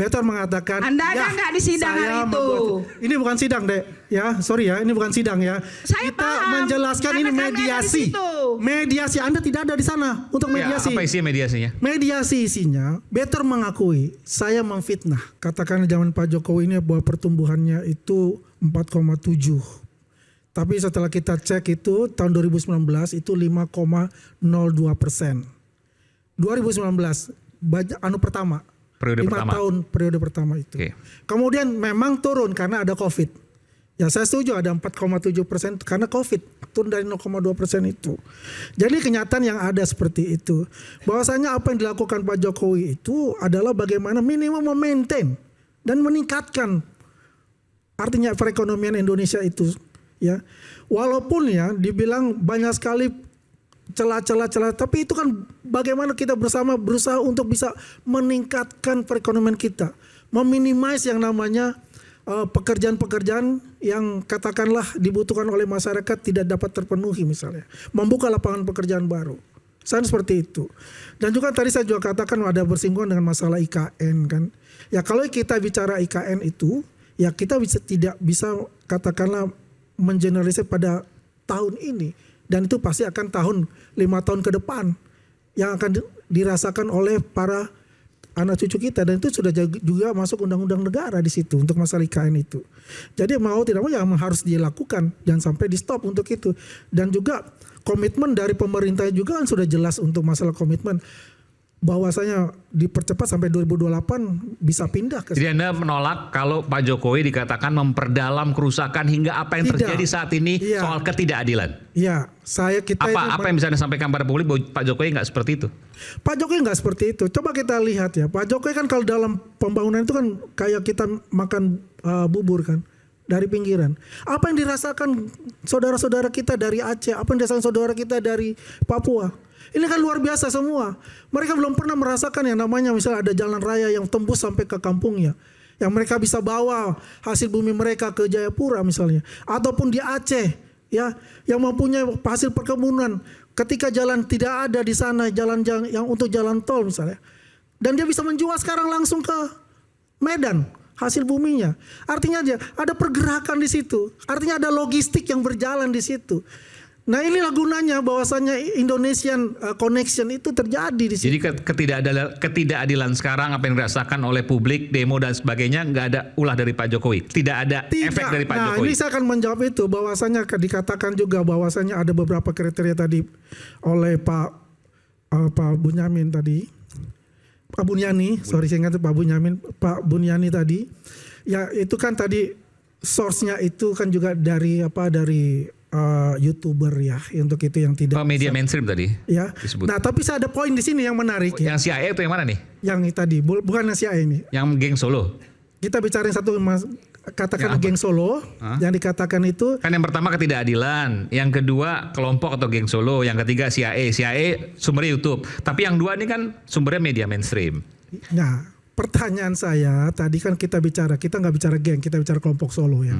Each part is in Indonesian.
Better mengatakan, Anda ada nggak di sidang hari itu? Ini bukan sidang, Dek. Ya, sorry ya, ini bukan sidang ya. Saya Kita paham, menjelaskan ini karena kami ada di mediasi. situ. Mediasi, Anda tidak ada di sana untuk mediasi. Ya, apa isi mediasinya? Mediasi isinya, Better mengakui saya memfitnah. Katakan zaman Pak Jokowi ini bahwa pertumbuhannya itu 4,7. Tapi setelah kita cek itu tahun 2019 itu 5,02%. 2019 pertama. Periode 5 pertama. tahun periode pertama itu. Oke. Kemudian memang turun karena ada COVID. Ya saya setuju ada 4,7% karena COVID. Turun dari 0,2% itu. Jadi kenyataan yang ada seperti itu. Bahwasanya apa yang dilakukan Pak Jokowi itu adalah bagaimana minimum memaintain dan meningkatkan artinya perekonomian Indonesia itu. Ya, walaupun ya dibilang banyak sekali celah-celah, tapi itu kan bagaimana kita berusaha untuk bisa meningkatkan perekonomian kita, meminimais yang namanya pekerjaan-pekerjaan yang katakanlah dibutuhkan oleh masyarakat tidak dapat terpenuhi misalnya, membuka lapangan pekerjaan baru. Saya seperti itu. Dan juga tadi saya juga katakan ada bersinggungan dengan masalah IKN kan. Ya kalau kita bicara IKN itu, ya kita tidak bisa katakanlah mengeneralisir pada tahun ini. Dan itu pasti akan 5 tahun ke depan yang akan dirasakan oleh para anak cucu kita. Dan itu sudah juga masuk undang-undang negara di situ untuk masalah IKN itu. Jadi mau tidak mau yang harus dilakukan, jangan sampai di stop untuk itu. Dan juga komitmen dari pemerintah juga kan sudah jelas untuk masalah komitmen bahwasanya dipercepat sampai 2028 bisa pindah ke. Jadi Anda menolak kalau Pak Jokowi dikatakan memperdalam kerusakan hingga apa yang terjadi saat ini soal ketidakadilan. Iya, kita apa yang bisa Anda sampaikan pada publik bahwa Pak Jokowi nggak seperti itu? Pak Jokowi nggak seperti itu. Coba kita lihat ya, Pak Jokowi kan kalau dalam pembangunan itu kan kayak kita makan bubur kan dari pinggiran. Apa yang dirasakan saudara-saudara kita dari Aceh, apa yang dirasakan saudara kita dari Papua? Ini kan luar biasa semua. Mereka belum pernah merasakan yang namanya misalnya ada jalan raya yang tembus sampai ke kampungnya. Yang mereka bisa bawa hasil bumi mereka ke Jayapura misalnya. Ataupun di Aceh ya, yang mempunyai hasil perkebunan. Ketika jalan tidak ada di sana, jalan yang untuk jalan tol misalnya. Dan dia bisa menjual sekarang langsung ke Medan hasil buminya. Artinya dia ada pergerakan di situ. Artinya ada logistik yang berjalan di situ. Nah inilah gunanya bahwasanya Indonesian Connection itu terjadi di situ. Jadi ketidakadilan sekarang apa yang dirasakan oleh publik, demo dan sebagainya nggak ada ulah dari Pak Jokowi. Tidak ada efek dari Pak Jokowi. Ini saya akan menjawab itu bahwasanya dikatakan juga bahwasanya ada beberapa kriteria tadi oleh Pak Bunyamin tadi. Pak Bunyani, sorry saya ingat Pak Bunyani tadi. Ya itu kan tadi source-nya itu kan juga dari YouTuber ya, untuk itu yang tidak media mainstream tadi ya disebut. Nah tapi saya ada poin di sini yang menarik ya. Yang CIA itu yang mana nih? Yang tadi bukan yang CIA ini. Yang geng Solo. Kita bicara satu katakan geng Solo yang dikatakan itu kan yang pertama ketidakadilan, yang kedua kelompok atau geng Solo, yang ketiga CIA sumbernya YouTube. Tapi yang dua ini kan sumbernya media mainstream. Nah pertanyaan saya tadi kan kita nggak bicara geng, kita bicara kelompok Solo ya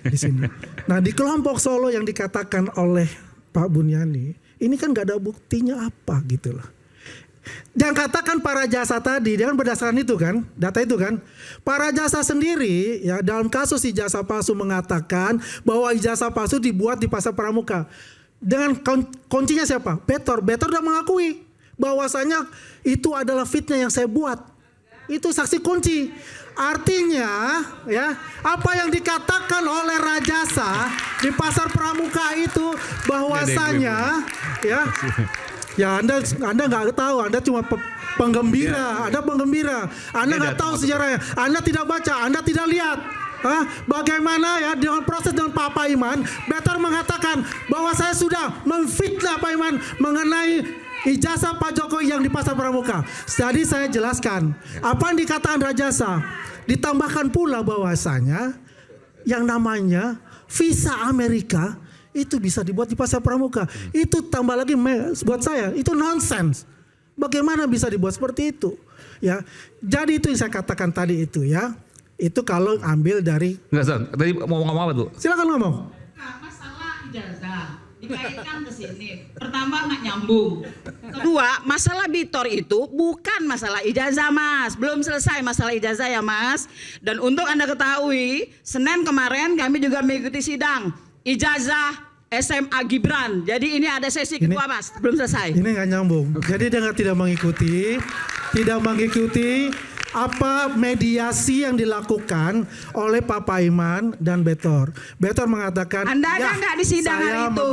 di sini. Nah di kelompok Solo yang dikatakan oleh Pak Bunyani, ini kan nggak ada buktinya apa gitu loh. Dan katakan para jasa tadi, dia kan berdasarkan itu kan, data itu kan. Para jasa sendiri ya dalam kasus ijazah palsu mengatakan bahwa ijazah palsu dibuat di Pasar Pramuka. Dengan kuncinya siapa? Betor udah mengakui bahwasanya itu adalah fitnah yang saya buat. Itu saksi kunci. Artinya ya, apa yang dikatakan oleh Rajasa di Pasar Pramuka itu bahwasanya ya Anda nggak tahu, Anda cuma penggembira, Anda penggembira. Anda nggak tahu sejarahnya, Anda tidak baca, Anda tidak lihat. Bagaimana ya dengan proses dengan Pak Paiman, Betor mengatakan bahwa saya sudah memfitnah Pak Paiman mengenai ijazah Pak Jokowi yang di Pasar Pramuka. Jadi saya jelaskan apa yang dikatakan Rajasa. Ditambahkan pula bahwasanya yang namanya visa Amerika itu bisa dibuat di Pasar Pramuka. Itu tambah lagi buat saya itu nonsense. Bagaimana bisa dibuat seperti itu? Ya, jadi itu yang saya katakan tadi itu ya. Itu kalau ambil dari. Tadi mau ngomong apa tuh? Silakan ngomong. Masalah ijazah. Dikaitkan ke sini. Pertama nggak nyambung. Kedua, masalah Bitor itu bukan masalah ijazah, Mas. Belum selesai masalah ijazah ya, Mas. Dan untuk Anda ketahui, Senin kemarin kami juga mengikuti sidang ijazah SMA Gibran. Jadi ini ada sesi kedua, Mas. Belum selesai. Ini nggak nyambung. Jadi dia tidak mengikuti apa mediasi yang dilakukan oleh Pak Paiman dan Betor. Betor mengatakan, Anda ada nggak di sidang hari itu?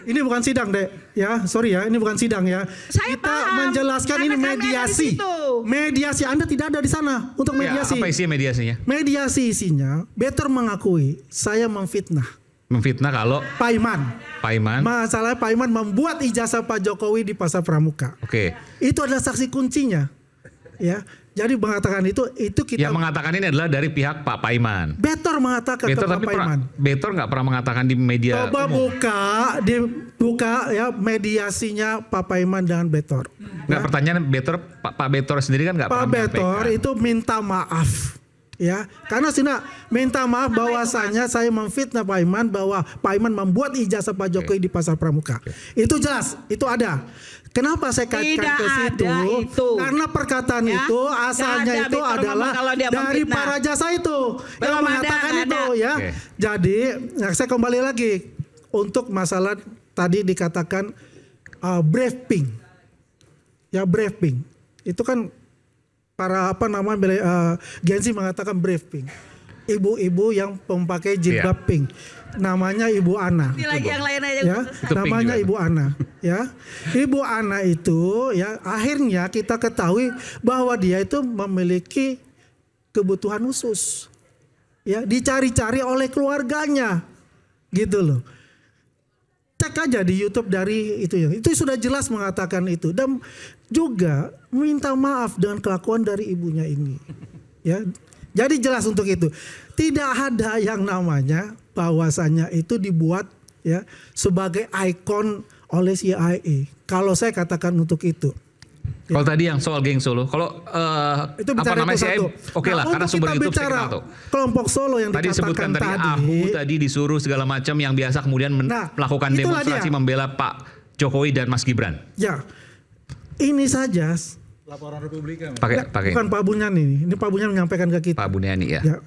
Ini bukan sidang, Dek. Ya, sorry ya, ini bukan sidang ya. Saya Kita paham. menjelaskan Karena ini kami ada di mediasi. situ. Mediasi Anda tidak ada di sana untuk mediasi. Ya, apa isi mediasinya? Mediasi isinya, Betor mengakui saya memfitnah Memfitnah kalau Paiman. Paiman. Masalahnya Paiman membuat ijazah Pak Jokowi di Pasar Pramuka. Oke. Itu adalah saksi kuncinya. Ya. Jadi mengatakan itu kita. Yang mengatakan ini adalah dari pihak Pak Paiman. Betor mengatakan Betor ke Pak tapi Paiman. Betor nggak pernah mengatakan di media. Coba buka ya mediasinya Pak Paiman dengan Betor. Nggak, pertanyaan Betor, Pak Betor sendiri kan nggak Pak pernah Betor menyampaikan. itu minta maaf. Ya, karena Sina minta maaf bahwasanya saya memfitnah Pak Paiman bahwa Pak Paiman membuat ijazah Pak Jokowi di Pasar Pramuka. Itu jelas, itu ada. Kenapa saya kaitkan Tidak ke situ? ada itu. Karena perkataan Ya, itu nggak asalnya ada itu Betor adalah ngomong kalau dia dari memfitnah. para jasa itu yang Belum ada, mengatakan nggak itu ada. ya. Oke. Jadi, nah, saya kembali lagi untuk masalah tadi dikatakan briefing. Ya, briefing. Itu kan para Gensi mengatakan briefing. Ibu-ibu yang memakai jilbab pink. Namanya Ibu Ana. Ini lagi yang lain aja. Ya, Itu pink namanya juga. Ibu Ana, ya. Ibu Ana itu ya akhirnya kita ketahui bahwa dia itu memiliki kebutuhan khusus. Ya, dicari-cari oleh keluarganya. Gitu loh. Cek aja di YouTube dari itu ya. Itu sudah jelas mengatakan itu dan juga minta maaf dengan kelakuan dari ibunya ini. Ya. Jadi jelas untuk itu. Tidak ada yang namanya bahwasanya itu dibuat ya sebagai ikon oleh CIA. Kalau saya katakan untuk itu. Kalau tadi yang soal geng Solo, kalau Itu apa bicara namanya itu saya, satu. oke lah, karena untuk sumber kita YouTube saya bicara kenal tuh. kelompok Solo yang Tadi dikatakan sebutkan tadi Ahu tadi disuruh segala macam yang biasa kemudian melakukan itulah demonstrasi dia. membela Pak Jokowi dan Mas Gibran. Ya, ini saja. Laporan Republika. Pakai Bukan Pak Bunyan ini Pak Bunyan menyampaikan ke kita. Pak Buniani ya. Ya,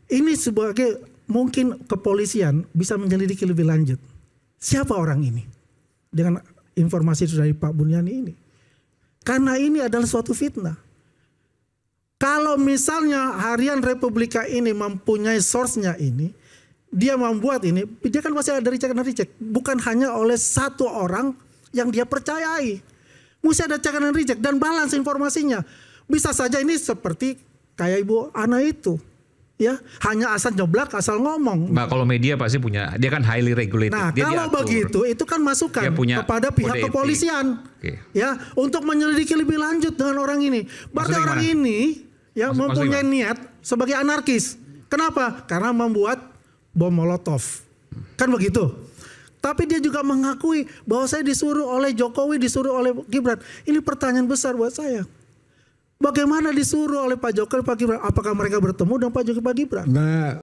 ini sebagai mungkin kepolisian bisa menyelidiki lebih lanjut. Siapa orang ini? Dengan informasi dari Pak Buniani ini. Karena ini adalah suatu fitnah. Kalau misalnya harian Republika ini mempunyai source-nya ini, dia membuat ini, dia kan masih ada recheck. Bukan hanya oleh satu orang yang dia percayai. Mesti ada check and recheck dan balance informasinya. Bisa saja ini seperti kayak Ibu Ana itu. Ya, hanya asal nyoblak, asal ngomong. Nah, kalau media pasti punya, dia kan highly regulated. Nah, dia kalau diatur. begitu itu kan masukan Dia punya kepada pihak kode etik. kepolisian. Oke. Ya, untuk menyelidiki lebih lanjut dengan orang ini. Berarti Maksudnya orang gimana? ini ya Maksudnya mempunyai gimana? niat sebagai anarkis. Kenapa? Karena membuat bom Molotov. Kan begitu. Tapi dia juga mengakui bahwa saya disuruh oleh Jokowi, disuruh oleh Gibran. Ini pertanyaan besar buat saya. Bagaimana disuruh oleh Pak Jokowi, Pak Gibran? Apakah mereka bertemu dengan Pak Jokowi, Pak Gibran? Nah,